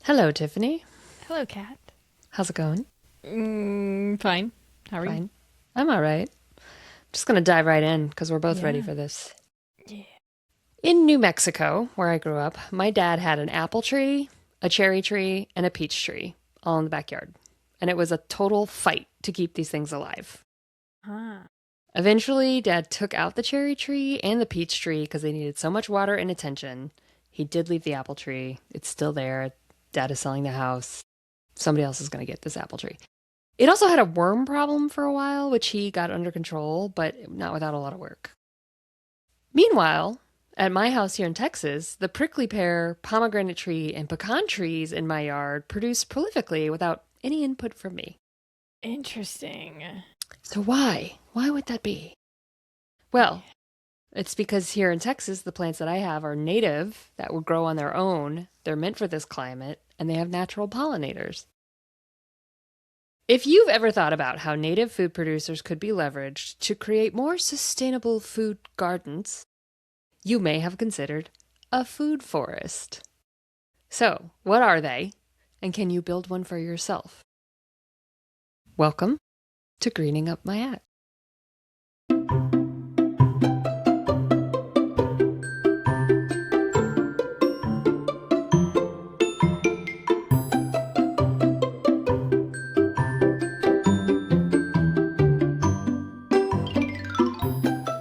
Hello, Tiffany. Hello, Kat. How's it going? Fine. How are you? Fine. I'm all right. Just gonna dive right in because we're both ready Yeah. for this. Yeah. In New Mexico, where I grew up, my dad had an apple tree, a cherry tree, and a peach tree all in the backyard. And it was a total fight to keep these things alive. Ah. Eventually, Dad took out the cherry tree and the peach tree because they needed so much water and attention. He did leave the apple tree. It's still there. Dad is selling the house. Somebody else is going to get this apple tree. It also had a worm problem for a while, which he got under control, but not without a lot of work. Meanwhile, at my house here in Texas, the prickly pear, pomegranate tree, and pecan trees in my yard produce prolifically without any input from me. Interesting. So why? Why would that be? Well, it's because here in Texas, the plants that I have are native, that would grow on their own. They're meant for this climate, and they have natural pollinators. If you've ever thought about how native food producers could be leveraged to create more sustainable food gardens, you may have considered a food forest. So, what are they? And can you build one for yourself? Welcome to Greening Up My Act.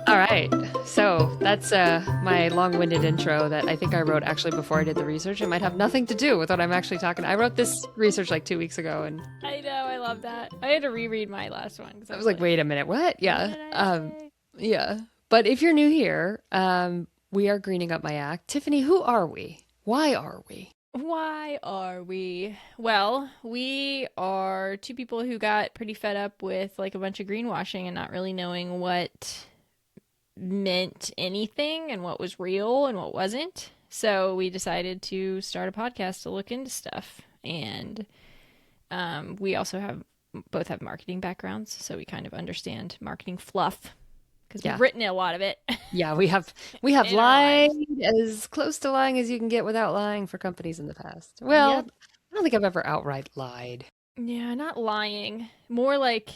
All right. So that's my long-winded intro that I think I wrote actually before I did the research. It might have nothing to do with what I'm actually talking. I wrote this research like 2 weeks ago, and I know. I love that. I had to reread my last one because I I was was like, like, "Wait a minute, what?" what Yeah, did I say? yeah. But if you're new here, we are greening up my act. Tiffany, who are we? Why are we? Why are we? Well, we are two people who got pretty fed up with like a bunch of greenwashing and not really knowing what meant anything and what was real and what wasn't. So we decided to start a podcast to look into stuff. And we also have both have marketing backgrounds, so we kind of understand marketing fluff because we've Yeah, written a lot of it yeah. We have in our lied lives. as close to lying as you can get without lying for companies in the past. Well, Yep. I don't think I've ever outright lied. Yeah, not lying, more like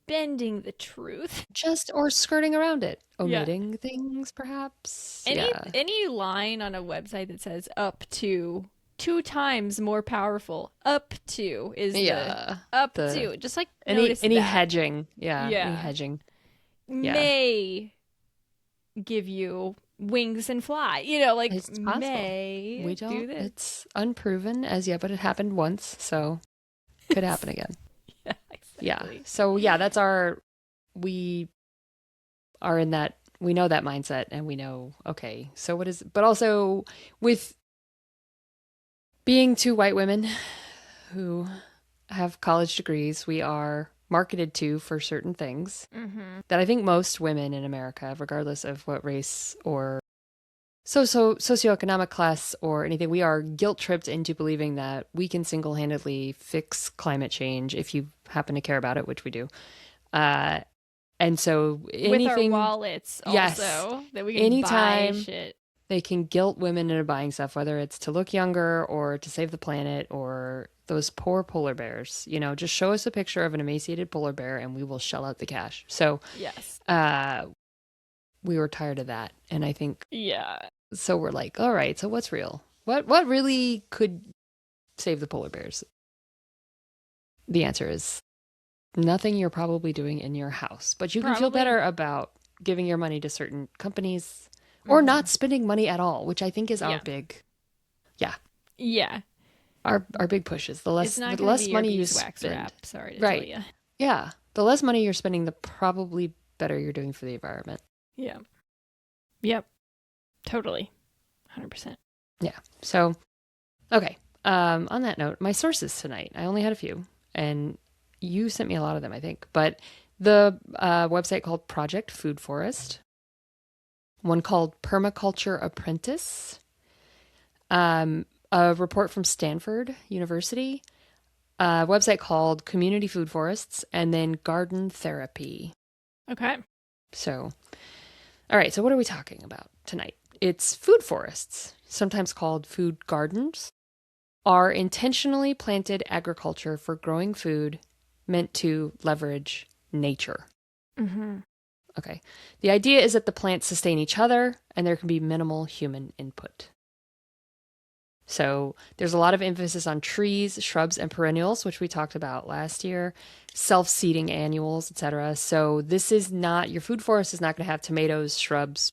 bending the truth. Just or skirting around it, Yeah. omitting things, perhaps. Any Yeah, any line on a website that says up to 2 times more powerful, up to is the yeah. up The to. Just like any notice any that. hedging, yeah, any Yeah. hedging, yeah. May give you wings and fly. Like It's possible. We may don't. do this. It's unproven as yet, but it happened once, so could happen again. Yeah, Yeah. exactly. So yeah, that's our. We are in that. We know that mindset, and we know. Okay, so what is? But also with being two white women who have college degrees, we are marketed to for certain things Mm-hmm. that I think most women in America, regardless of what race or socioeconomic class or anything, we are guilt tripped into believing that we can single-handedly fix climate change if you happen to care about it, which we do. Uh, and so With our anything, wallets yes, also that we can buy anytime shit. they can guilt women into buying stuff, whether it's to look younger or to save the planet or those poor polar bears, just show us a picture of an emaciated polar bear and we will shell out the cash. So, Yes. uh, we were tired of that. And I think Yeah. so we're like, all right, so what's real? What really could save the polar bears? The answer is nothing you're probably doing in your house, but you can feel Probably. better about giving your money to certain companies or Mm-hmm. not spending money at all, which I think is our Yeah. big, yeah, Yeah. our big push is the It's less not the going to be less your money you beeswax spend. wrap. Sorry to tell Right. you. Yeah. The less money you're spending, the probably better you're doing for the environment. Yeah. Yep. Totally. 100%. Yeah. So, okay. On that note, my sources tonight, I only had a few, and you sent me a lot of them, I think. But the website called Project Food Forest, one called Permaculture Apprentice, a report from Stanford University, a website called Community Food Forests, and then Garden Therapy. Okay. So, all right. So, what are we talking about tonight? It's food forests, sometimes called food gardens, are intentionally planted agriculture for growing food meant to leverage nature. Mm-hmm. Okay. The idea is that the plants sustain each other and there can be minimal human input. So there's a lot of emphasis on trees, shrubs, and perennials, which we talked about last year, self-seeding annuals, etc. So this is not, your food forest is not going to have tomatoes, shrubs,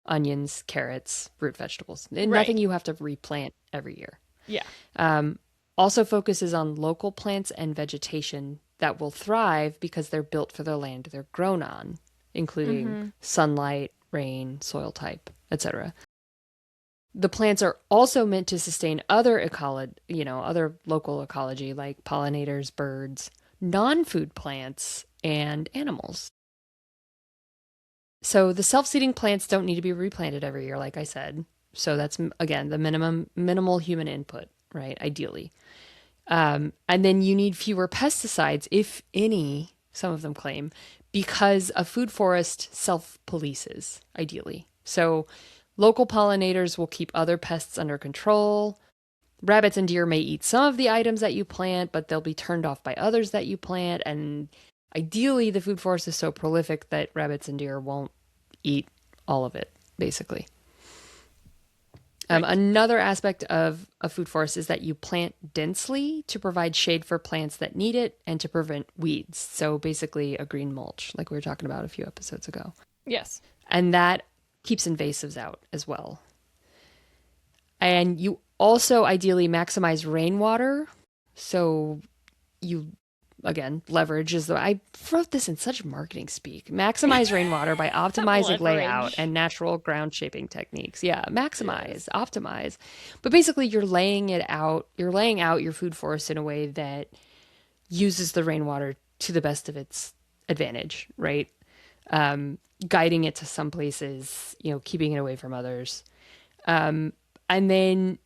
onions, carrots, root vegetables. Right. Nothing you have to replant every year. Yeah. Um, Also focuses on local plants and vegetation that will thrive because they're built for the land they're grown on, including Mm-hmm. sunlight, rain, soil type, etc. The plants are also meant to sustain other other local ecology like pollinators, birds, non-food plants, and animals. So the self-seeding plants don't need to be replanted every year, like I said. So that's again the minimal human input, right? Ideally. And then you need fewer pesticides, if any, some of them claim, because a food forest self-polices, ideally. So local pollinators will keep other pests under control. Rabbits and deer may eat some of the items that you plant, but they'll be turned off by others that you plant. And ideally, the food forest is so prolific that rabbits and deer won't eat all of it, basically. Right. Another aspect of a food forest is that you plant densely to provide shade for plants that need it and to prevent weeds. So basically a green mulch, like we were talking about a few episodes ago. Yes. And that keeps invasives out as well. And you also ideally maximize rainwater. So you, again, leverage is the, I wrote this in such marketing speak. Maximize rainwater by optimizing layout Leverage. and natural ground shaping techniques. Yeah, maximize, Yes. optimize. But basically you're laying it out, you're laying out your food forest in a way that uses the rainwater to the best of its advantage, right? Guiding it to some places, keeping it away from others. And then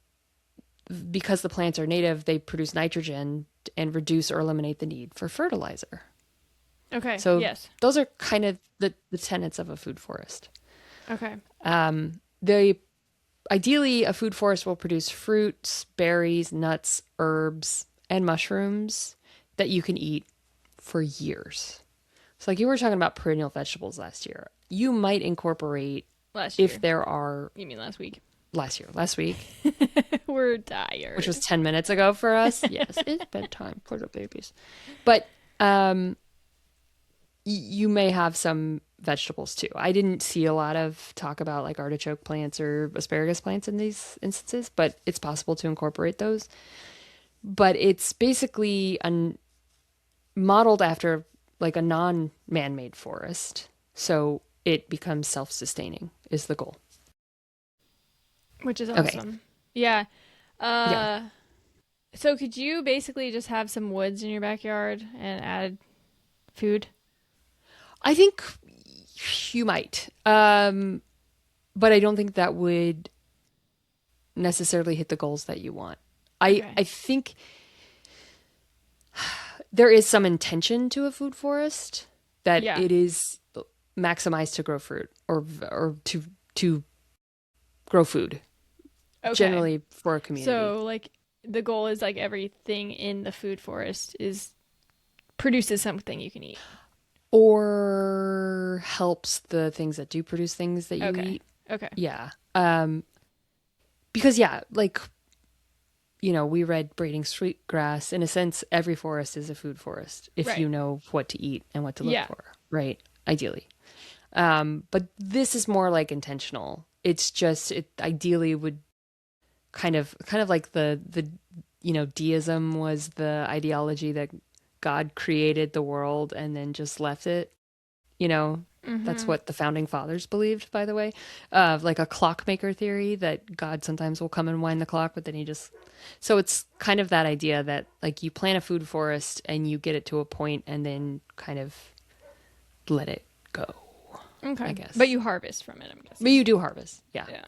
because the plants are native, they produce nitrogen and reduce or eliminate the need for fertilizer. Okay. So Yes. those are kind of the tenets of a food forest. Okay. They ideally a food forest will produce fruits, berries, nuts, herbs, and mushrooms that you can eat for years. So like you were talking about perennial vegetables last year. You might incorporate Last if year. there are You mean last week? last week, We're which was tired. 10 minutes ago for us. Yes, it's bedtime for the babies. But you may have some vegetables too. I didn't see a lot of talk about like artichoke plants or asparagus plants in these instances, but it's possible to incorporate those. But it's basically modeled after like a non-man-made forest. So it becomes self-sustaining is the goal. Which is Okay. awesome. Yeah. Yeah. So could you basically just have some woods in your backyard and add food? I think you might. But I don't think that would necessarily hit the goals that you want. Okay. I think there is some intention to a food forest that Yeah. it is maximized to grow fruit or to grow food Okay. generally for a community So like the goal is like everything in the food forest is produces something you can eat. or helps the things that do produce things that you Okay. eat. Okay. Yeah. Because yeah, like we read Braiding Sweetgrass. In a sense, every forest is a food forest if you Right. know what to eat and what to look Yeah. for, right? Ideally. But this is more like intentional. It's just it ideally would kind of like the deism was the ideology that God created the world and then just left it. You know, that's Mm-hmm. what the founding fathers believed, by the way. Like a clockmaker theory that God sometimes will come and wind the clock, but then he just. So it's kind of that idea that like you plant a food forest and you get it to a point and then kind of let it go, I Okay. But guess. you harvest from it, I'm But guessing. you do harvest, yeah. Yeah.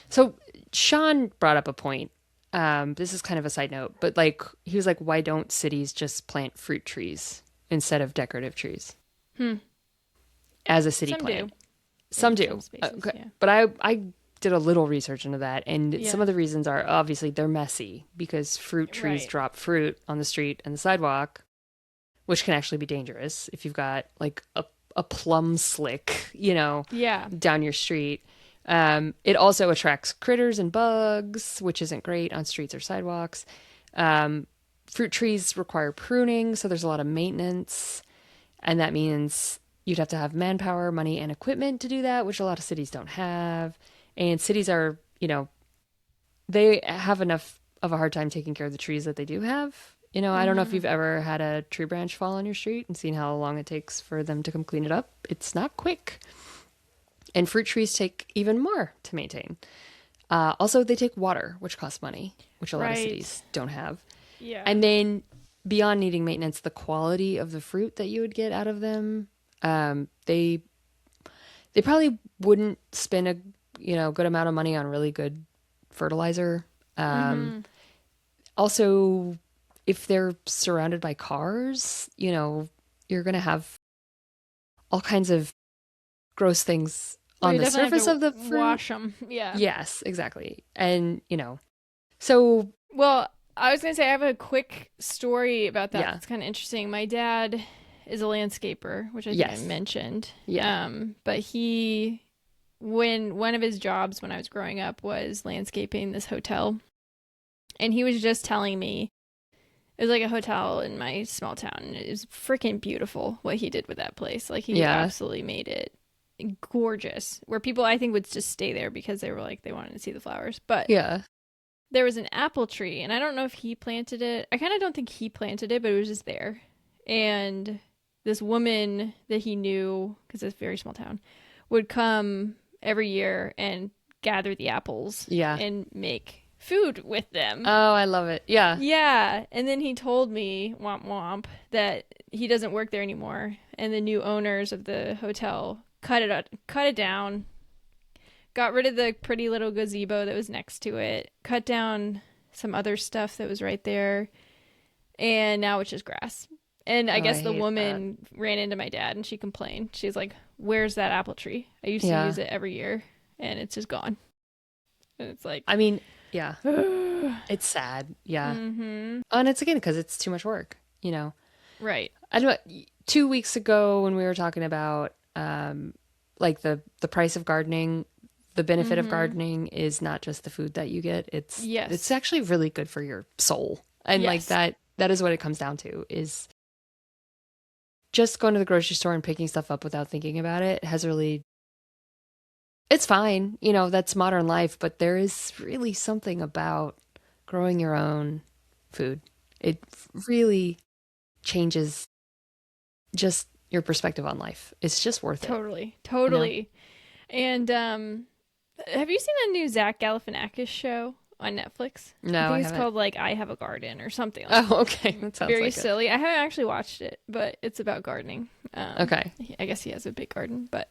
So Sean brought up a point. This is kind of a side note, but like he was like, why don't cities just plant fruit trees instead of decorative trees Hmm. as a city Some do plant? Some in some do. spaces, Okay. yeah. But I did a little research into that, and some Yeah. of the reasons are obviously they're messy because fruit trees Right. drop fruit on the street and the sidewalk, which can actually be dangerous if you've got like a plum slick, Yeah. down your street. It also attracts critters and bugs, which isn't great on streets or sidewalks. Um, Fruit trees require pruning, so there's a lot of maintenance, and that means you'd have to have manpower, money, and equipment to do that, which a lot of cities don't have. And cities are, they have enough of a hard time taking care of the trees that they do have. I don't know if Mm-hmm. you've ever had a tree branch fall on your street and seen how long it takes for them to come clean it up. It's not quick. And fruit trees take even more to maintain. Also, they take water, which costs money, which a lot of Right. cities don't have. Yeah. And then beyond needing maintenance, the quality of the fruit that you would get out of them, they probably wouldn't spend a good amount of money on really good fertilizer. Mm-hmm. Also, if they're surrounded by cars, you're gonna have all kinds of gross things Well, on you the definitely surface have of the to fruit. wash them. Yeah. Yes, exactly. And so Well, I was gonna say I have a quick story about that. yeah, It's kind of interesting. My dad is a landscaper, which I think I yes, mentioned. yeah, But when one of his jobs when I was growing up was landscaping this hotel, and he was just telling me it was like a hotel in my small town. And it was freaking beautiful what he did with that place. Like he yeah, absolutely made it gorgeous. Where people I think would just stay there because they were like they wanted to see the flowers. But yeah. there was an apple tree, and I don't know if he planted it. I kind of don't think he planted it, but it was just there. And this woman that he knew, because it's a very small town, would come every year and gather the apples Yeah. and make food with them. Oh, I love it. Yeah. Yeah, and then he told me, womp womp, that he doesn't work there anymore, and the new owners of the hotel cut it down, got rid of the pretty little gazebo that was next to it, cut down some other stuff that was right there, and now it's just grass. And I Oh, I guess the hate that. woman ran into my dad and she complained. She's like, "Where's that apple tree? I used to Yeah. use it every year, and it's just gone." And it's like, I mean, yeah, mm-hmm. it's sad. Yeah. And it's again because it's too much work. Right. I don't know. 2 weeks ago when we were talking about like the price of gardening, the benefit of Mm-hmm. gardening is not just the food that you get. It's Yes. actually really good for your soul. And like Yes. that is what it comes down to is just going to the grocery store and picking stuff up without thinking about it has really it's fine. That's modern life, but there is really something about growing your own food. It really changes just your perspective on life. It's just worth it, Totally. you know? Totally. And have you seen that new Zach Galifianakis show on Netflix? I No, I think it's haven't. called like I Have a Garden or something like Oh, that. okay. That sounds Very like it. silly. I haven't actually watched it, but it's about gardening. Okay. I guess he has a big garden, but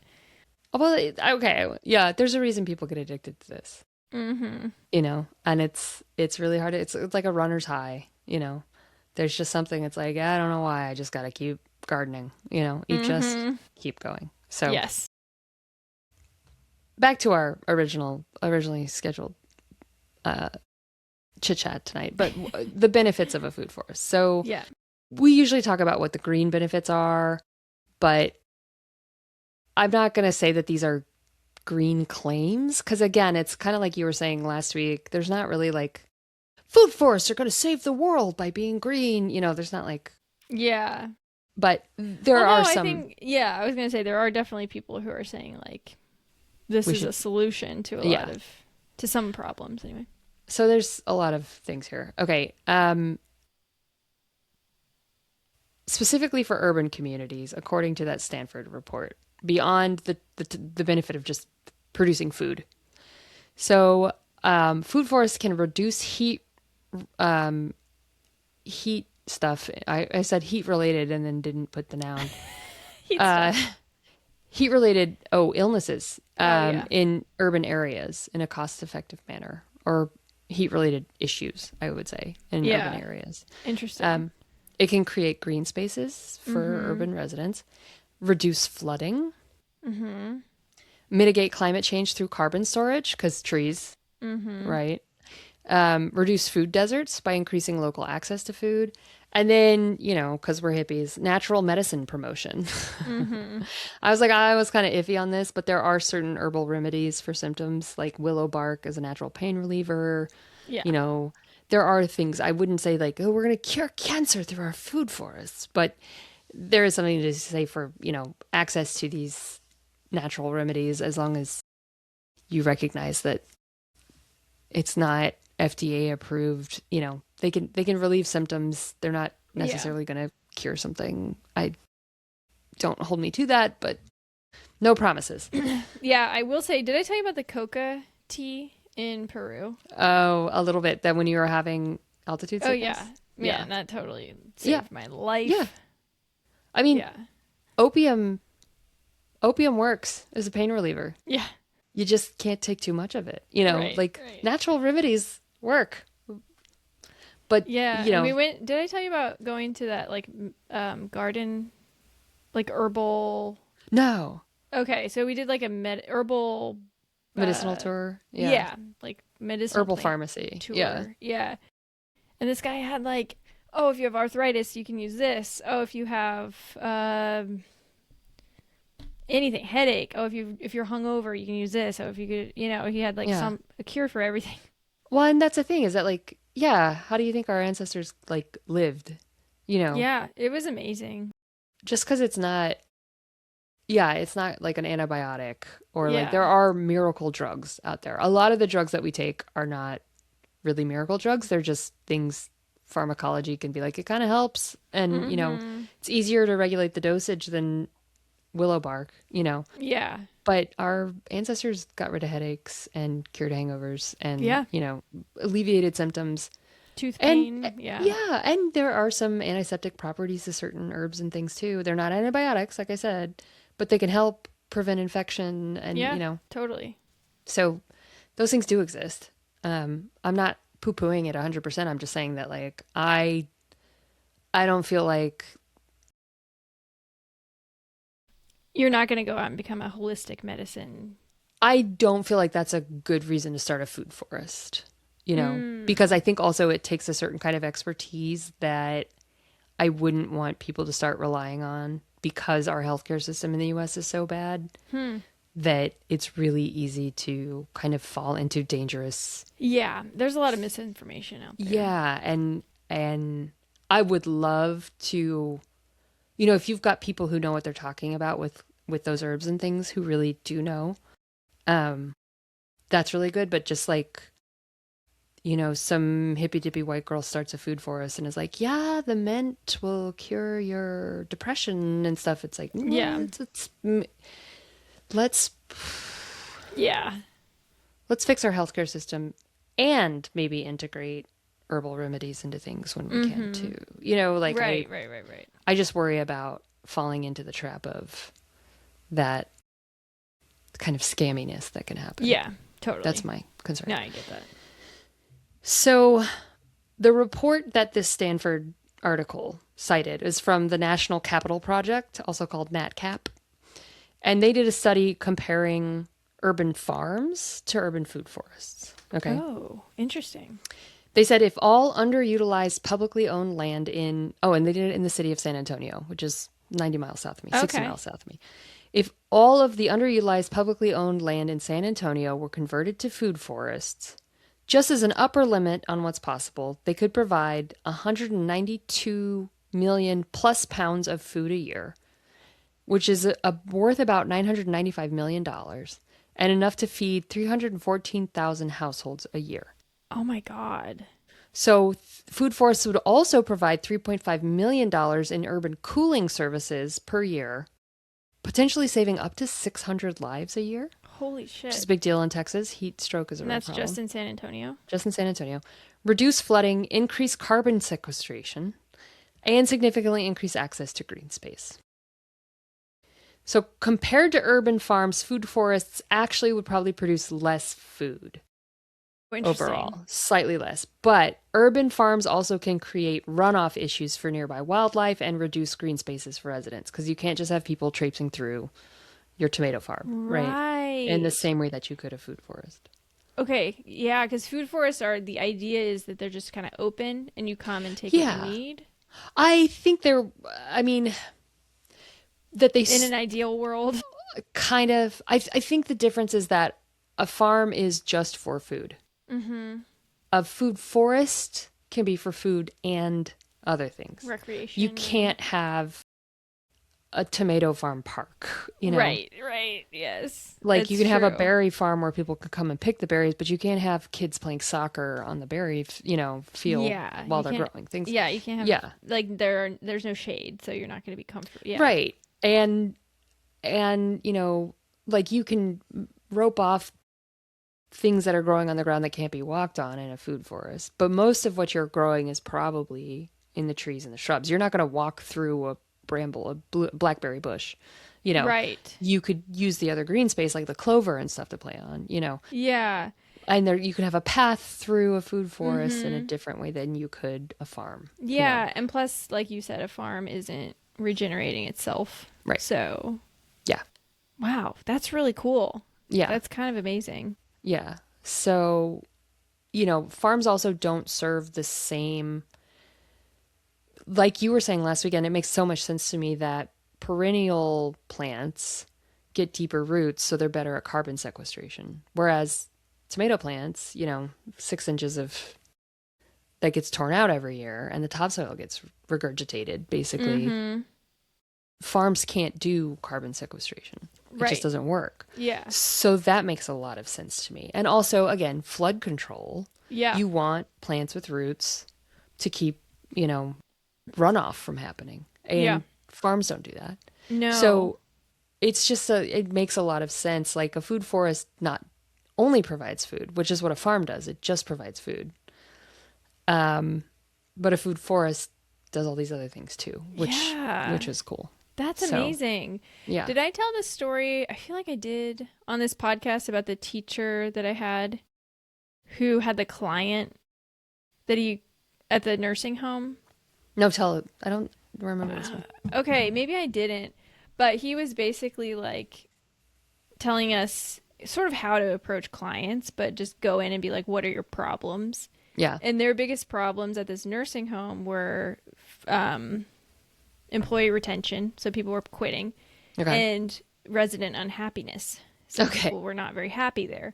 Oh, well, okay. Yeah, there's a reason people get addicted to this, mm-hmm. and it's really hard. It's like a runner's high. There's just something. It's like, I don't know why. I just got to keep gardening. You just Mm-hmm. keep going. So Yes. back to our originally scheduled uh, chit chat tonight, but the benefits of a food forest. So Yeah. we usually talk about what the green benefits are, but I'm not going to say that these are green claims because again, it's kind of like you were saying last week. There's not really like food forests are going to save the world by being green. There's not like, Yeah. but there Well, no, are I some. think I was gonna say there are definitely people who are saying like this We is should, a solution to a yeah. lot of to some problems anyway. So there's a lot of things here. Okay. Specifically for urban communities, according to that Stanford report, beyond the benefit of just producing food. So, food forests can reduce heat stuff. I said heat related and then didn't put the noun. Heat Uh, stuff. Heat related, illnesses Oh yeah. in urban areas in a cost effective manner, or heat related issues, I would say, in urban Yeah. areas. Interesting. It can create green spaces for Mm-hmm. urban residents, reduce flooding, mitigate climate change through carbon storage, because trees, Mm-hmm. right? Reduce food deserts by increasing local access to food. And then, because we're hippies, natural medicine promotion. Mm-hmm. I was kind of iffy on this, but there are certain herbal remedies for symptoms, like willow bark as a natural pain reliever. Yeah. You know, there are things I wouldn't say like, oh, we're going to cure cancer through our food forests, but there is something to say for, access to these natural remedies as long as you recognize that it's not FDA approved. They can relieve symptoms. They're not Yeah. necessarily going to cure something. I don't hold me to that, but no promises. Yeah, I will say, did I tell you about the coca tea in Peru? Oh, a little bit. That when you were having altitude Oh yeah. sickness? Yeah. Man, that totally Yeah. saved my Yeah. life. I mean, Yeah. opium opium works as a pain reliever. Yeah. You just can't take too much of it. Right. Like Right. natural remedies work. But, Yeah, and we went. Did I tell you about going to that like garden, like herbal? no. Okay, so we did like a herbal. Medicinal Uh, tour. Yeah. yeah, like medicinal Herbal plant pharmacy. Yeah. tour. Yeah, and this guy had like, oh, if you have arthritis, you can use this. Oh, if you have anything, headache. Oh, if you're hungover, you can use this. Oh, if you could, he had like Yeah. a cure for everything. Well, and that's the thing is that like, yeah, how do you think our ancestors like lived? You know, Yeah, it was amazing. just because it's not like an antibiotic or like Yeah. there are miracle drugs out there. A lot of the drugs that we take are not really miracle drugs. They're just things pharmacology can be like, it kind of helps. And, Mm-hmm. it's easier to regulate the dosage than willow bark. Yeah. But our ancestors got rid of headaches and cured hangovers and, Yeah. alleviated symptoms. Tooth And pain. Yeah. yeah, and there are some antiseptic properties to certain herbs and things too. They're not antibiotics, like I said, but they can help prevent infection and, Yeah. Totally. so those things do exist. I'm not poo-pooing it 100%. I'm just saying that like I don't feel like You're not going to go out and become a holistic medicine. I don't feel like that's a good reason to start a food forest, Mm. because I think also it takes a certain kind of expertise that I wouldn't want people to start relying on because our healthcare system in the US is so bad Hmm. that it's really easy to kind of fall into dangerous. Yeah. There's a lot of misinformation out there. Yeah, and I would love to, if you've got people who know what they're talking about with those herbs and things who really do know, um that's really good, but just like some hippy dippy white girl starts a food forest and is like, yeah, the mint will cure your depression and stuff. It's like, Yeah. let's Yeah. let's fix our healthcare system and maybe integrate herbal remedies into things when we can Mm-hmm. too. Like Right. Right. Right. Right. I just worry about falling into the trap of that kind of scamminess that can happen. Yeah. Totally. That's my concern. No, I get that. So, the report that this Stanford article cited is from the National Capital Project, also called NatCap. And they did a study comparing urban farms to urban food forests. Okay. Oh, interesting. They said if all underutilized publicly owned land and they did it in the city of San Antonio, which is 90 miles south of me, 60 Okay. miles south of me. If all of the underutilized publicly owned land in San Antonio were converted to food forests, just as an upper limit on what's possible, they could provide 192 million plus pounds of food a year, which is worth about $995 million and enough to feed 314,000 households a year. Oh my God. So food forests would also provide $3.5 million in urban cooling services per year, potentially saving up to 600 lives a year. Holy shit. Which is a big deal in Texas. Heat stroke is a And real that's problem. just in San Antonio? Just in San Antonio. Reduce flooding, increase carbon sequestration, and significantly increase access to green space. So compared to urban farms, food forests actually would probably produce less food Interesting. overall, slightly less. But urban farms also can create runoff issues for nearby wildlife and reduce green spaces for residents because you can't just have people traipsing through your tomato farm, right? in the Right. same way that you could a food forest. Okay. Yeah, because food forests are the idea is that they're just kind of open and you come and take what you Yeah. need. I think I mean, that they In an ideal world. kind of, I think the difference is that a farm is just for food. Mm-hmm. A food forest can be for food and other things. You Recreation, maybe. can't have a tomato farm park, you know? Right, right. Yes. Like you It's can have a true. berry farm where people could come and pick the berries, but you can't have kids playing soccer on the field Yeah, while you they're can't. growing things. Yeah, you can't have Yeah, like there's no shade, so you're not going to be comfortable. Yeah. right. And like you can rope off things that are growing on the ground that can't be walked on in a food forest, but most of what you're growing is probably in the trees and the shrubs. You're not going to walk through a bramble, blackberry bush. You know, Right. you could use the other green space like the clover and stuff to play on. Yeah. And there you could have a path through a food forest in a Mm-hmm. different way than you could a farm. Yeah, and plus, like you said, a farm isn't regenerating itself. Right. So, Yeah. wow, that's really cool. Yeah. That's kind of amazing. Yeah. So, farms also don't serve the same, like you were saying last weekend, it makes so much sense to me that perennial plants get deeper roots, so they're better at carbon sequestration. Whereas tomato plants, 6 inches of that gets torn out every year and the topsoil gets regurgitated, basically. Mm-hmm. Farms can't do carbon sequestration. It just Right. doesn't work. Yeah. So that makes a lot of sense to me. And also, again, flood control. Yeah. You want plants with roots to keep, runoff from happening. Yeah. And farms don't do that. No. So it's just it makes a lot of sense. Like a food forest not only provides food, which is what a farm does. It just provides food. But a food forest does all these other things too, Yeah. which is cool. That's So, amazing. yeah. Did I tell the story? I feel like I did on this podcast about the teacher that I had who had the client that he at the nursing home. No, tell it. I don't remember this one. Okay, maybe I didn't, but he was basically like telling us sort of how to approach clients, but just go in and be like, what are your problems? Yeah. And their biggest problems at this nursing home were employee retention, so people were quitting, Okay. and resident unhappiness. So Okay. people were not very happy there.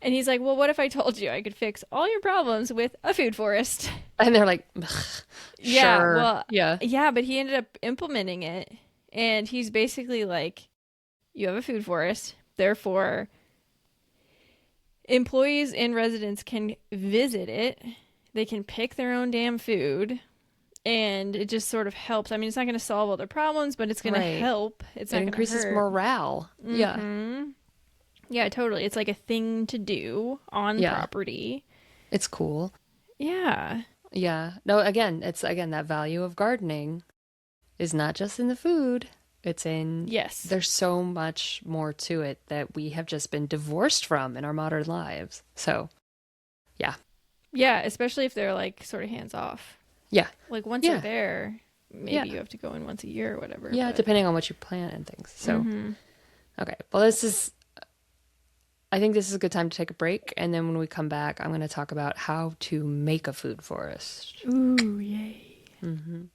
And he's like, well, what if I told you I could fix all your problems with a food forest? And they're like, Yeah, sure. well, Yeah. yeah, but he ended up implementing it. And he's basically like, you have a food forest, therefore, employees and residents can visit it. They can pick their own damn food. And it just sort of helps. I mean, it's not going to solve all their problems, but it's going to Right. help. It's It not going to increases hurt. morale. Yeah. Mm-hmm. Yeah, totally. It's like a thing to do on Yeah. property. It's cool. Yeah. Yeah. No, again, it's that value of gardening is not just in the food. It's in Yes. there's so much more to it that we have just been divorced from in our modern lives. So, yeah. Yeah, especially if they're like sort of hands off. Yeah. Like once Yeah. you're there, maybe Yeah. you have to go in once a year or whatever. Yeah, but... depending on what you plant and things. So, Mhm. okay. Well, I think this is a good time to take a break. And then when we come back, I'm going to talk about how to make a food forest. Ooh, yay. Mm-hmm.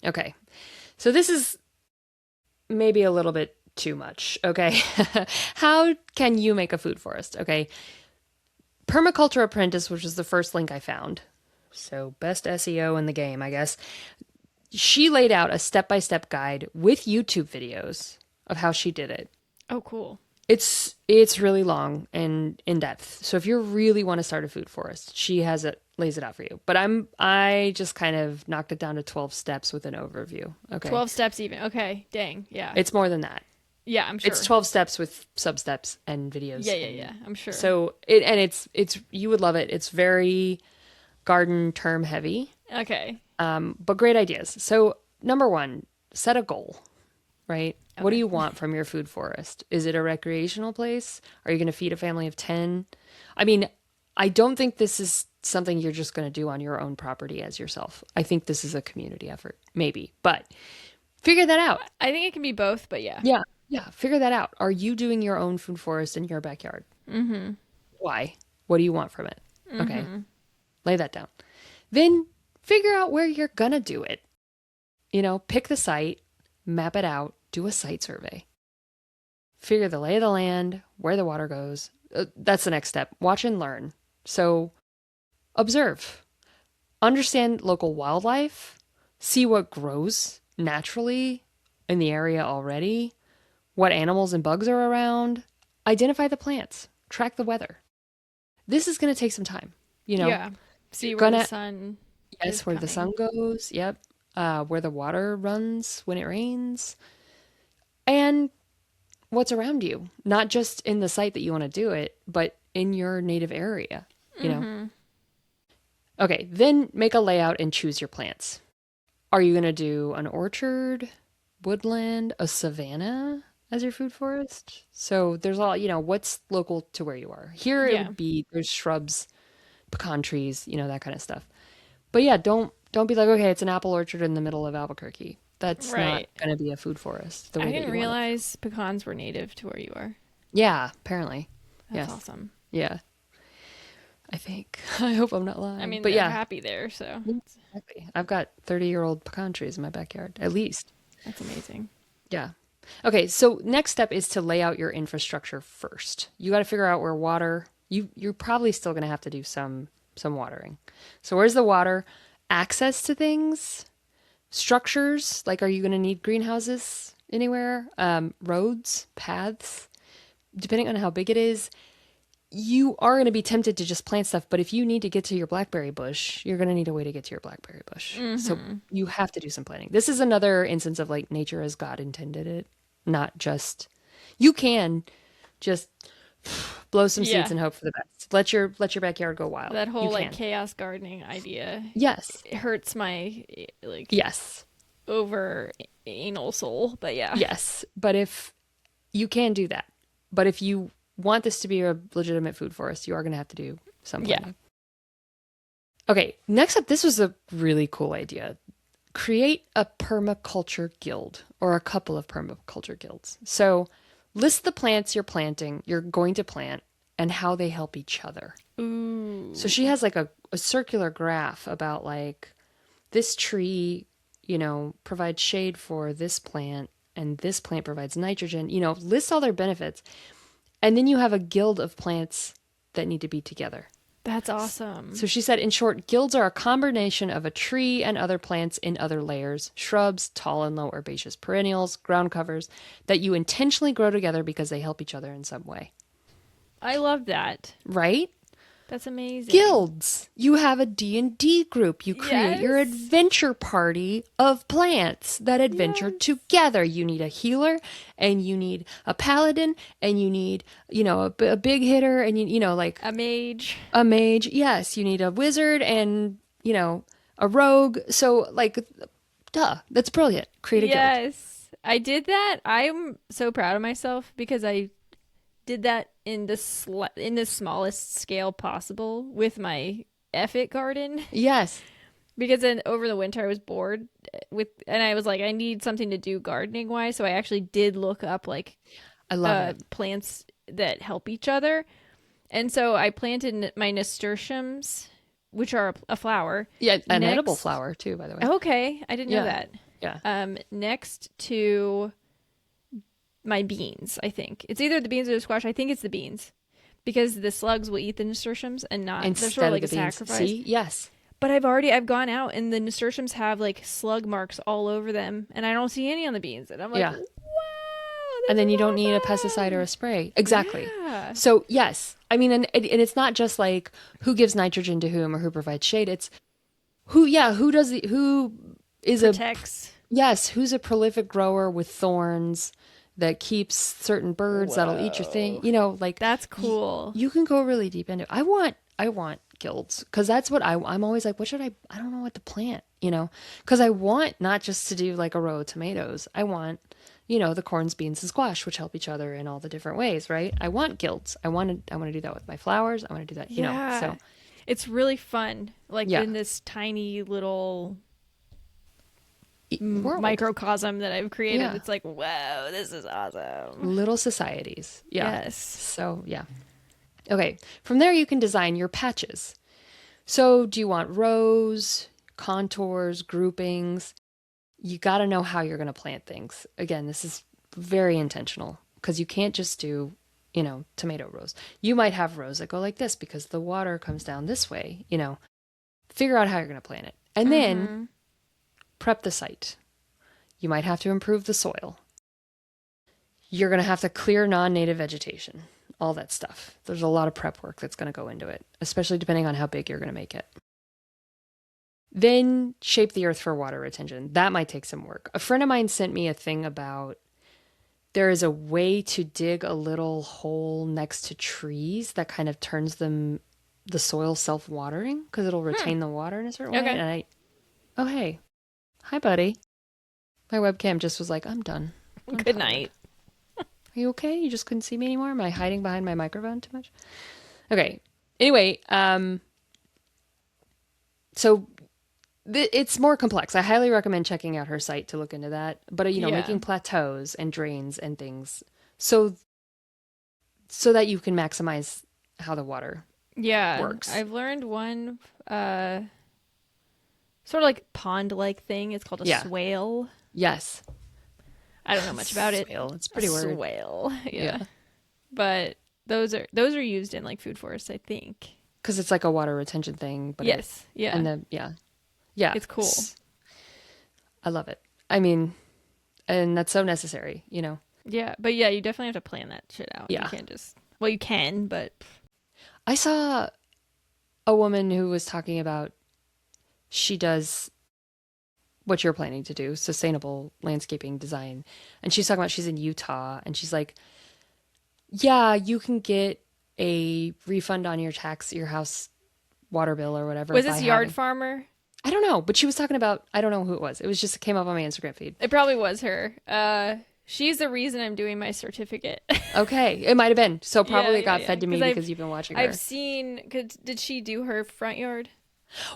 Okay. So this is maybe a little bit too much. Okay. How can you make a food forest? Okay. Permaculture Apprentice, which is the first link I found. So best SEO in the game, I guess. She laid out a step-by-step guide with YouTube videos of how she did it. Oh, cool. It's really long and in depth. So if you really want to start a food forest, she lays it out for you. But I just kind of knocked it down to 12 steps with an overview. Okay. 12 steps even. Okay. Dang. Yeah. It's more than that. Yeah, I'm sure. It's 12 steps with sub steps and videos. Yeah. I'm sure. So it's you would love it. It's very garden term heavy. Okay. But great ideas. So number 1, set a goal. right? What do Okay. you want from your food forest? Is it a recreational place? Are you going to feed a family of 10? I mean, I don't think this is something you're just going to do on your own property as yourself. I think this is a community effort, maybe, but figure that out. I think it can be both, but yeah. Yeah. Yeah. Figure that out. Are you doing your own food forest in your backyard? Mm-hmm. Why? What do you want from it? Okay. Mm-hmm. Lay that down. Then figure out where you're going to do it. Pick the site, map it out, do a site survey. Figure the lay of the land, where the water goes. That's the next step. Watch and learn. So observe, understand local wildlife, see what grows naturally in the area already, what animals and bugs are around, identify the plants, track the weather. This is going to take some time. Yeah. You're See where the gonna, sun is yes, where the sun coming. goes. Yep. Where the water runs when it rains. And what's around you, not just in the site that you want to do it, but in your native area, you know? Mm-hmm. Okay, then make a layout and choose your plants. Are you going to do an orchard, woodland, a savanna as your food forest? So there's all, what's local to where you are. Here it Yeah. would be there's shrubs, pecan trees, that kind of stuff. But yeah, don't be like, okay, it's an apple orchard in the middle of Albuquerque. That's not Right. going to be a food forest the I way that didn't you want it. realize pecans were native to where you are. Yeah, apparently. That's Yes. awesome. Yeah. I think. I hope I'm not I lying. mean, But they're yeah, happy there, so exactly. I've got 30-year-old pecan trees in my backyard, at least. that's amazing. Yeah. Okay, so next step is to lay out your infrastructure first. You got to figure out where water, you're probably still going to have to do some watering. So where's the water? Access to things, structures, like are you going to need greenhouses anywhere? Roads, paths, depending on how big it is. You are going to be tempted to just plant stuff, but if you need to get to your blackberry bush, you're going to need a way to get to your blackberry bush. So Mm-hmm. you have to do some planting. This is another instance of like nature as God intended it, not just you can just blow some seeds Yeah. and hope for the best. Let your backyard go wild. That You whole like can. chaos gardening idea Yes. it hurts my like Yes. over anal soul, but yeah. Yes. But if you can do that. But if you want this to be a legitimate food forest, you are going to have to do some Yeah. planting. Okay, next up, this was a really cool idea. Create a permaculture guild or a couple of permaculture guilds. So list the plants you're going to plant, and how they help each other. Ooh. So she has like a circular graph about like this tree, provides shade for this plant, and this plant provides nitrogen, list all their benefits. And then you have a guild of plants that need to be together. That's awesome. So she said, in short, guilds are a combination of a tree and other plants in other layers, shrubs, tall and low herbaceous perennials, ground covers, that you intentionally grow together because they help each other in some way. I love that. Right? That's amazing. Guilds. You have a D&D group. You create your Yes. adventure party of plants that adventure Yes. together. You need a healer, and you need a paladin, and you need, a big hitter, and like A mage. a mage. Yes, you need a wizard and, a rogue. So like, duh, that's brilliant. Create a guild. Yes. I did that. I'm so proud of myself because I did that in the smallest scale possible with my effort garden Yes. because then over the winter I was bored and I was like I need something to do gardening wise, so I actually did look up like I love it. plants that help each other. And so I planted my nasturtiums, which are a flower. Yeah, an edible next- flower too, by the way. Okay, I didn't know Yeah. that. Yeah. Next to my beans, I think. It's either the beans or the squash. I think it's the beans. Because the slugs will eat the nasturtiums and not they're Instead sort of of like the a beans. sacrifice. See? Yes. But I've gone out and the nasturtiums have like slug marks all over them and I don't see any on the beans. And I'm like, Yeah. wow, And then you don't need a awesome. pesticide or a spray. Exactly. Yeah. So yes, I mean, and it's not just like who gives nitrogen to whom or who provides shade. It's who is Protects. who's a prolific grower with thorns that keeps certain birds that'll eat your thing. Like That's cool. you can go really deep into it. I want guilds because that's what I'm always like, what should I don't know what to plant, because I want not just to do like a row of tomatoes. I want, the corns, beans, and squash, which help each other in all the different ways, right? I want guilds. I want to do that with my flowers. I want to do that, Yeah. so It's really fun. Like yeah. in this tiny little World. microcosm that I've created. Yeah. It's like, whoa, this is awesome. Little societies. Yeah. Yes. So, yeah. Okay. From there, you can design your patches. So, do you want rows, contours, groupings? You got to know how you're going to plant things. Again, this is very intentional because you can't just do, tomato rows. You might have rows that go like this because the water comes down this way, Figure out how you're going to plant it. And then prep the site. You might have to improve the soil. You're going to have to clear non-native vegetation, all that stuff. There's a lot of prep work that's going to go into it, especially depending on how big you're going to make it. Then shape the earth for water retention. That might take some work. A friend of mine sent me a thing about there is a way to dig a little hole next to trees that kind of turns the soil self-watering because it'll retain the water in a certain way. Okay. And oh, hey. Hi, buddy. My webcam just was like, I'm done. Good night. Are you okay? You just couldn't see me anymore? Am I hiding behind my microphone too much? Okay. Anyway, so it's more complex. I highly recommend checking out her site to look into that. But, making plateaus and drains and things so that you can maximize how the water works. I've learned one sort of like pond-like thing. It's called a swale. Yes. I don't know much about it. Swale. It's a pretty word. Swale. Yeah. But those are used in like food forests, I think. Because it's like a water retention thing. But yes. Yeah. It's cool. I love it. I mean, and that's so necessary, Yeah. But yeah, you definitely have to plan that shit out. Yeah. You can't you can, but. I saw a woman who was talking about she does what you're planning to do, sustainable landscaping design. And she's talking about she's in Utah and she's like, yeah, you can get a refund on your house water bill or whatever. Was this Yard Farmer? I don't know, but she was talking about, I don't know who it was. It was just, it came up on my Instagram feed. It probably was her. She's the reason I'm doing my certificate. Okay. It might have been. So probably it got fed to me because you've been watching her. I've seen, did she do her front yard?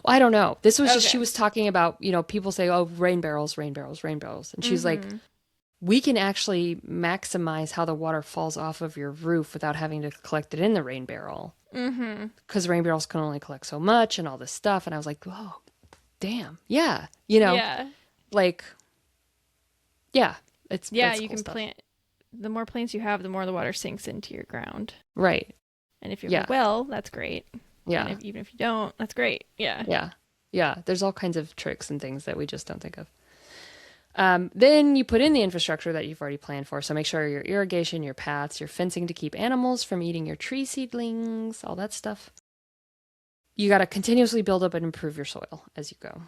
Well, I don't know. This was just, she was talking about, people say, oh, rain barrels, rain barrels, rain barrels. And she's like, we can actually maximize how the water falls off of your roof without having to collect it in the rain barrel. Because rain barrels can only collect so much and all this stuff. And I was like, oh, damn. Yeah. Yeah. Like, yeah. It's you cool can stuff. plant. The more plants you have, the more the water sinks into your ground. Right. And if you have a well, that's great. Yeah. And even if you don't, that's great. Yeah. Yeah. Yeah. There's all kinds of tricks and things that we just don't think of. Then you put in the infrastructure that you've already planned for. So make sure your irrigation, your paths, your fencing to keep animals from eating your tree seedlings, all that stuff. You got to continuously build up and improve your soil as you go.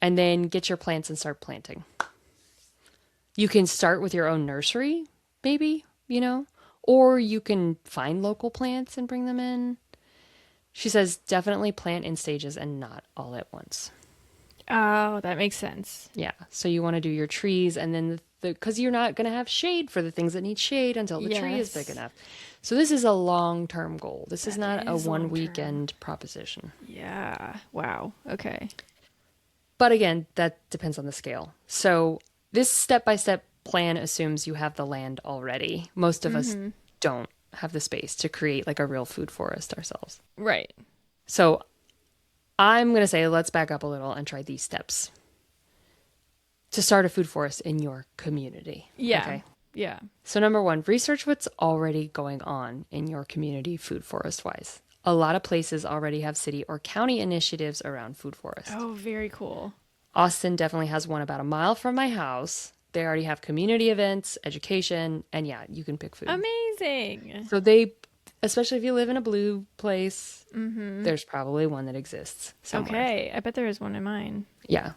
And then get your plants and start planting. You can start with your own nursery, maybe, or you can find local plants and bring them in. She says definitely plant in stages and not all at once. Oh, that makes sense. Yeah. So you want to do your trees and then because you're not going to have shade for the things that need shade until the tree is big enough. So this is a long-term goal. This is not a one weekend proposition. Yeah. Wow. Okay. But again, that depends on the scale. So this step-by-step plan assumes you have the land already. Most of us don't have the space to create like a real food forest ourselves. Right. So I'm going to say let's back up a little and try these steps to start a food forest in your community. Yeah. Okay? Yeah. So number one, research what's already going on in your community food forest wise. A lot of places already have city or county initiatives around food forest. Oh, very cool. Austin definitely has one about a mile from my house. They already have community events, education, and yeah, you can pick food. Amazing. So especially if you live in a blue place, there's probably one that exists somewhere. Okay, I bet there is one in mine. Yeah.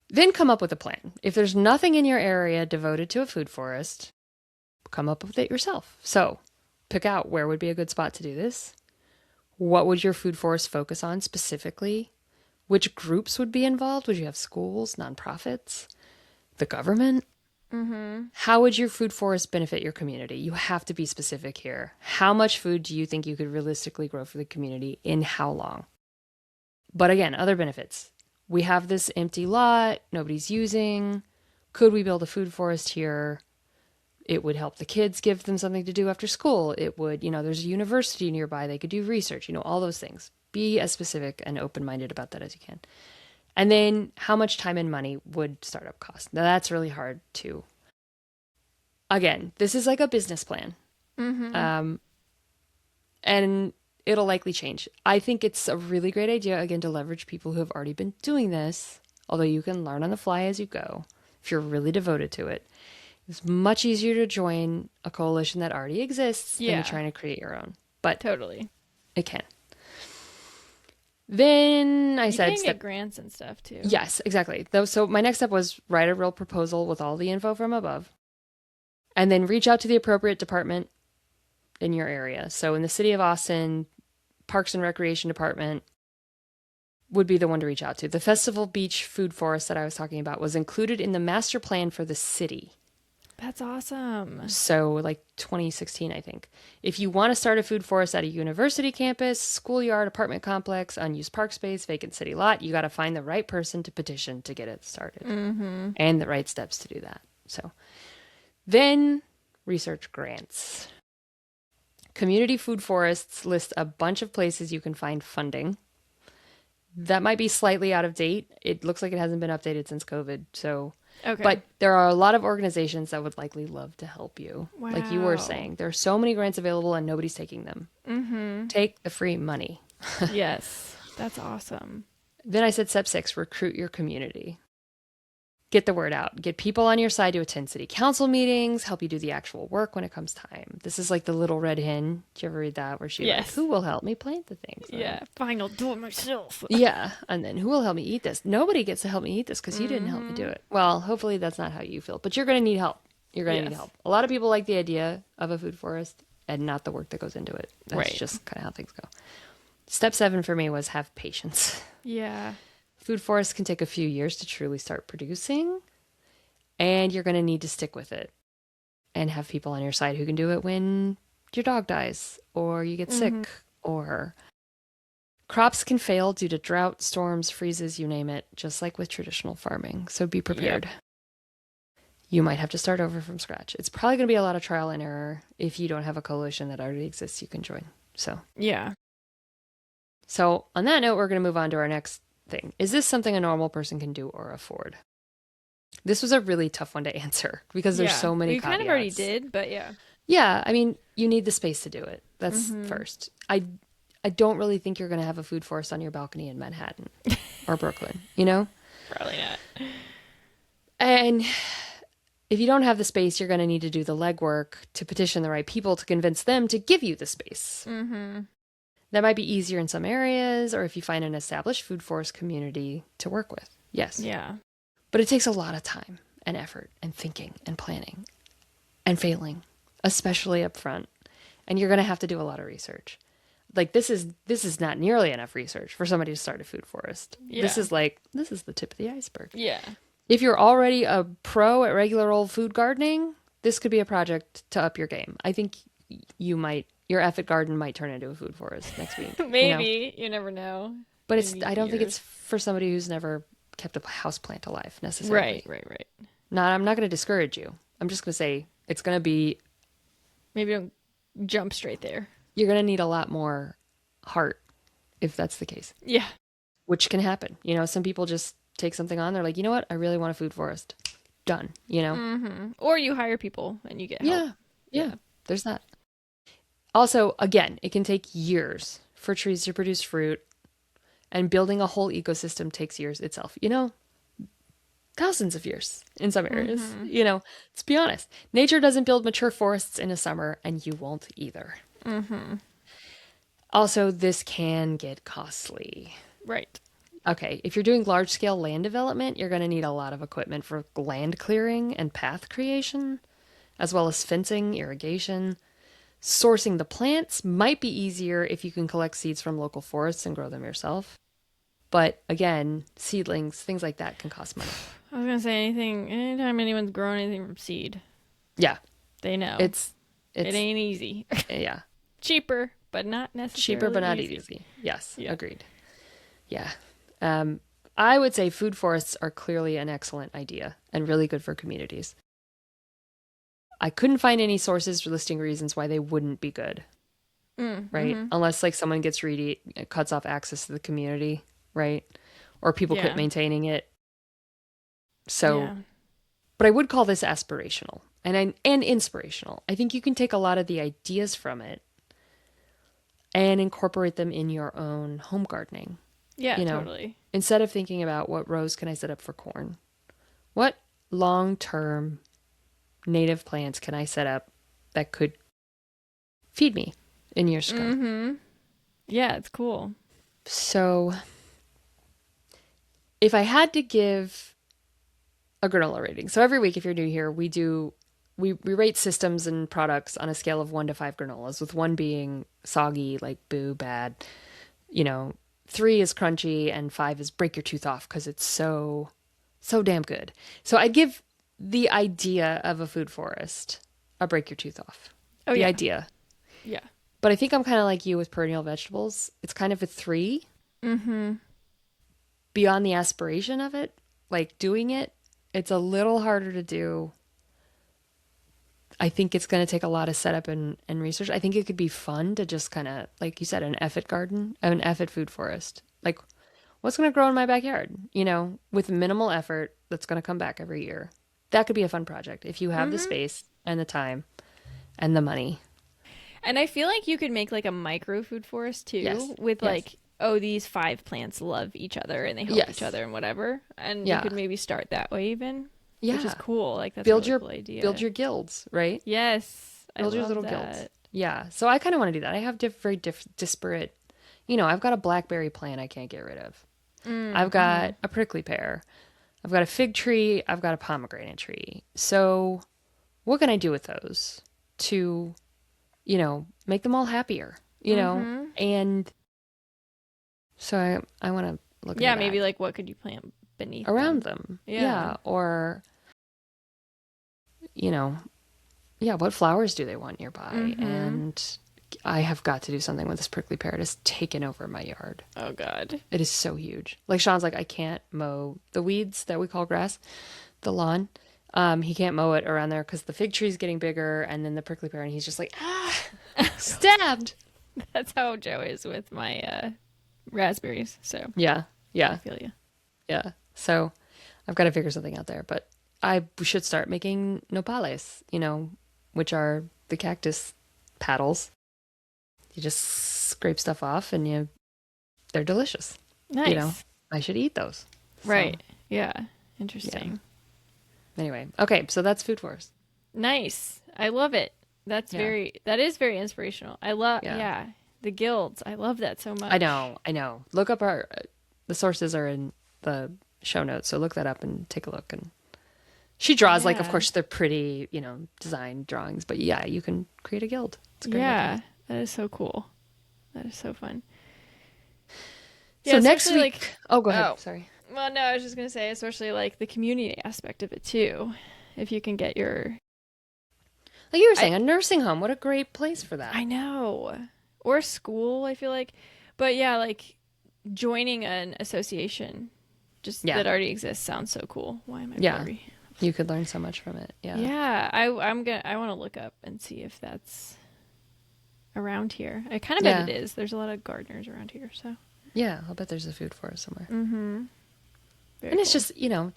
Then come up with a plan. If there's nothing in your area devoted to a food forest, come up with it yourself. So pick out where would be a good spot to do this. What would your food forest focus on specifically? Which groups would be involved? Would you have schools, nonprofits? The government? Mm-hmm. How would your food forest benefit your community? You have to be specific here. How much food do you think you could realistically grow for the community in how long? But again, other benefits. We have this empty lot, nobody's using. Could we build a food forest here? It would help the kids, give them something to do after school. It would, there's a university nearby. They could do research, all those things. Be as specific and open-minded about that as you can. And then how much time and money would startup cost? Now that's really hard too. Again, this is like a business plan. Mm-hmm. And it'll likely change. I think it's a really great idea, again, to leverage people who have already been doing this, although you can learn on the fly as you go if you're really devoted to it. It's much easier to join a coalition that already exists than to trying to create your own. But totally, it can. Then I said, you can get grants and stuff too. Yes, exactly. So my next step was write a real proposal with all the info from above, and then reach out to the appropriate department in your area. So in the city of Austin, Parks and Recreation Department would be the one to reach out to. The Festival Beach Food Forest that I was talking about was included in the master plan for the city. That's awesome. So like 2016, I think. If you want to start a food forest at a university campus, schoolyard, apartment complex, unused park space, vacant city lot, you got to find the right person to petition to get it started and the right steps to do that. So then research grants. Community food forests list a bunch of places you can find funding. That might be slightly out of date. It looks like it hasn't been updated since COVID. So, okay. But there are a lot of organizations that would likely love to help you. Wow. Like you were saying, there are so many grants available and nobody's taking them. Mm-hmm. Take the free money. Yes, that's awesome. Then I said step 6, recruit your community. Get the word out. Get people on your side to attend city council meetings, help you do the actual work when it comes time. This is like the Little Red Hen. Did you ever read that? Where she like, who will help me plant the things? Fine, I'll do it myself. Yeah, and then who will help me eat this? Nobody gets to help me eat this because you didn't help me do it. Well, hopefully that's not how you feel, but you're going to need help. You're going to need help. A lot of people like the idea of a food forest and not the work that goes into it. That's just kind of how things go. Step 7 for me was have patience. Yeah. Food forests can take a few years to truly start producing, and you're going to need to stick with it and have people on your side who can do it when your dog dies or you get sick or crops can fail due to drought, storms, freezes, you name it, just like with traditional farming. So be prepared. Yep. You might have to start over from scratch. It's probably going to be a lot of trial and error. If you don't have a coalition that already exists, you can join. So on that note, we're going to move on to our next thing. Is this something a normal person can do or afford? This was a really tough one to answer because there's so many caveats. We kind of already did, but Yeah, I mean, you need the space to do it. That's first. I don't really think you're going to have a food forest on your balcony in Manhattan or Brooklyn, Probably not. And if you don't have the space, you're going to need to do the legwork to petition the right people to convince them to give you the space. That might be easier in some areas, or if you find an established food forest community to work with. Yes. Yeah. But it takes a lot of time and effort and thinking and planning and failing, especially up front. And you're going to have to do a lot of research. Like this is not nearly enough research for somebody to start a food forest. Yeah. This is the tip of the iceberg. Yeah. If you're already a pro at regular old food gardening, this could be a project to up your game. I think your effort garden might turn into a food forest next week. Maybe. You never know. But I don't think it's for somebody who's never kept a house plant alive necessarily. Right. I'm not going to discourage you. I'm just going to say it's going to be... Maybe don't jump straight there. You're going to need a lot more heart if that's the case. Yeah. Which can happen. Some people just take something on. They're like, you know what? I really want a food forest. Done. Or you hire people and you get help. Yeah. There's that. Also, again, it can take years for trees to produce fruit, and building a whole ecosystem takes years itself. Thousands of years in some areas. Let's be honest. Nature doesn't build mature forests in a summer, and you won't either. Also, this can get costly. Right. Okay, if you're doing large-scale land development, you're going to need a lot of equipment for land clearing and path creation, as well as fencing, irrigation. Sourcing the plants might be easier if you can collect seeds from local forests and grow them yourself. But again, seedlings, things like that can cost money. I was gonna say anytime anyone's growing anything from seed, Yeah, they know it's it it's ain't easy. yeah, Cheaper, but not cheaper but necessarily not easy. easy. Yes, Yeah. agreed. Yeah. Um, I would say food forests are clearly an excellent idea and really good for communities. I couldn't find any sources listing reasons why they wouldn't be good, right? Mm-hmm. Unless like someone gets greedy, it cuts off access to the community, right? Or people quit Yeah. maintaining it. So, Yeah. but I would call this aspirational and inspirational. I think you can take a lot of the ideas from it and incorporate them in your own home gardening. Yeah, You know, totally. instead of thinking about what rows can I set up for corn, what long-term native plants can I set up that could feed me in years to come? Mm-hmm. Yeah, it's cool. So, if I had to give a granola rating, so every week, if you're new here, we rate systems and products on a scale of 1 to 5 granolas, with 1 being soggy, like boo, bad. You know, 3 is crunchy, and 5 is break your tooth off because it's so damn good. So I'd give the idea of a food forest a break your tooth off. Oh The yeah. idea. Yeah. But I think I'm kind of like you with perennial vegetables. It's kind of a 3 Mm-hmm. beyond the aspiration of it, like doing it. It's a little harder to do. I think it's going to take a lot of setup and research. I think it could be fun to just kind of, like you said, an effort garden, an effort food forest. Like, what's going to grow in my backyard, with minimal effort that's going to come back every year. That could be a fun project if you have the Mm-hmm. space and the time and the money. And I feel like you could make like a micro food forest Yes. too, with Yes. like, oh, these 5 plants love each other and they help each Yes. other and whatever. And you Yeah. could maybe start that way even, which is Yeah. cool. Like that's a Build really your cool build idea. your guilds, right? Yes, I Build your love little guilds. that. Yeah. So I kind of want to do that. I have very disparate, I've got a blackberry plant I can't get rid of. I've Mm-hmm. got a prickly pear. I've got a fig tree. I've got a pomegranate tree. So what can I do with those to, make them all happier, Mm-hmm. And so I want to look into Yeah, that maybe like what could you plant beneath around them? them. Yeah. Yeah. Or, you know, yeah, what flowers do they want nearby? Mm-hmm. And I have got to do something with this prickly pear. It has taken over my yard. Oh God. It is so huge. Like Sean's like, I can't mow the weeds that we call grass, the lawn. He can't mow it around there because the fig tree's getting bigger, and then the prickly pear, and he's just like, stabbed. That's how Joe is with my raspberries. So Yeah, I yeah, feel you. yeah. So I've got to figure something out there, but I should start making nopales, which are the cactus paddles. You just scrape stuff off, and they're delicious. You know, Nice. I should eat those. So, Right. Yeah. yeah. Interesting. Anyway, okay, so that's food forest. Nice. I love it. Yeah, That is very inspirational. I love, yeah. yeah, the guilds. I love that so I much. know, I know. Look up the sources are in the show notes, so look that up and take a look. And she draws, like, of Yeah. course, they're pretty, design drawings, but yeah, you can create a guild. It's a great idea. Yeah. That is so cool. That is so fun. Yeah, So next especially week, like, oh, go ahead. oh, Sorry. well, no, I was just going to say, especially like the community aspect of it too. If you can get your, Like you were I, saying, a nursing home. What a great place for that. I know, or school, I feel like, but yeah, like joining an association just Yeah, that already exists sounds so cool. Why am I yeah. blurry? You could learn so much from it. Yeah. Yeah, I want to look up and see if that's around here. I kind of bet Yeah. it is. There's a lot of gardeners around here, so. Yeah. I'll bet there's a food forest somewhere. Mm-hmm. And Very it's cool.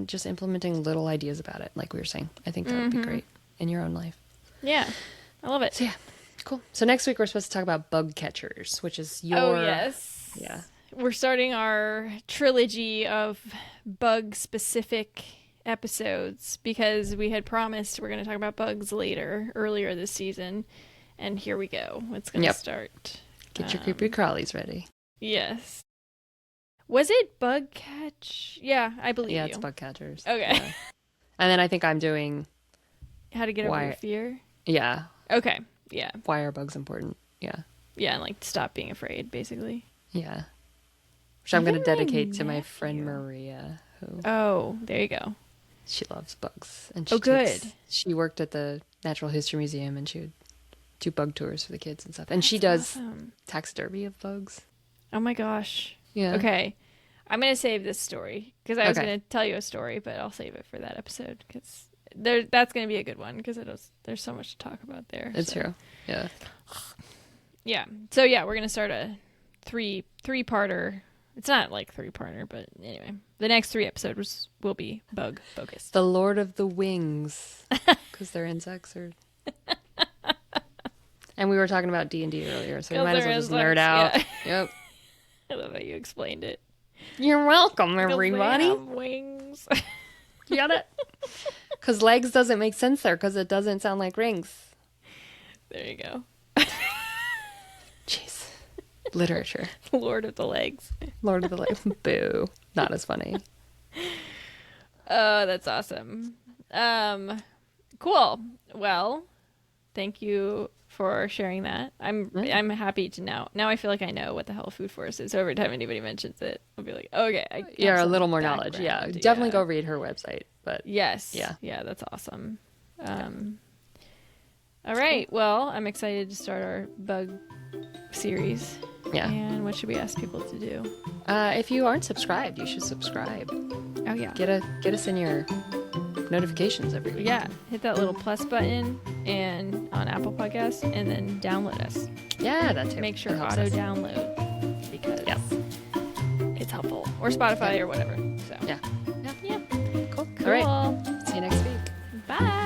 just implementing little ideas about it, like we were saying. I think that would be Mm-hmm. great in your own life. Yeah, I love it. So yeah, cool. So next week we're supposed to talk about bug catchers, which is Oh your yes. yeah. We're starting our trilogy of bug specific episodes because we had promised we're going to talk about bugs earlier this season, and here we go. It's going to Yep. start. Get your creepy Um, crawlies ready. yes. Was it bug catch? Yeah, I believe Yeah, you. it's bug catchers. Okay. Yeah. And then I think I'm doing How to get over your why fear? yeah, Okay. Yeah. why are bugs important? Yeah. Yeah, and like stop being afraid, basically. Yeah. which I'm going to Even my dedicate to my friend nephew. Maria, who Oh, there you go. she loves bugs. And Oh, good. she worked at the Natural History Museum, and she would do bug tours for the kids and stuff. And she That's does awesome. taxidermy of bugs. Oh my gosh. Yeah. Okay. I'm going to save this story because I was Okay. going to tell you a story, but I'll save it for that episode because that's going to be a good one because there's so much to talk about there. It's so. true. Yeah. Yeah. So yeah, we're going to start a three-parter. It's not like three-parter, but anyway. The next 3 episodes will be bug focused. The Lord of the Wings, because they're insects. And we were talking about D&D earlier, so we might as well just nerd out. Yeah. Yep. I love how you explained it. You're welcome, Because everybody. they have wings. You got it? Because legs doesn't make sense there, because it doesn't sound like rings. There you go. Jeez. Literature. Lord of the Legs. Lord of the Legs. Boo. Not as funny. Oh, that's awesome. Cool. Well, thank you for sharing that. I'm happy to now. Now I feel like I know what the hell food forest is. So every time anybody mentions it, I'll be like, okay, I got Yeah, a some little more knowledge. Yeah, background. definitely go read her website. But Yes. Yeah, that's awesome. All right. Well, I'm excited to start our bug series. yeah, And what should we ask people to do? if you aren't subscribed, you should subscribe. Oh yeah. Get us in your notifications every week. Yeah, hit that little plus button and on Apple Podcasts, and then download us. Yeah, that too. Make sure That helps auto us. download because Yep. it's helpful. Or Spotify or whatever. So Yeah. yeah. Cool. Cool. All right. See you next week. Bye.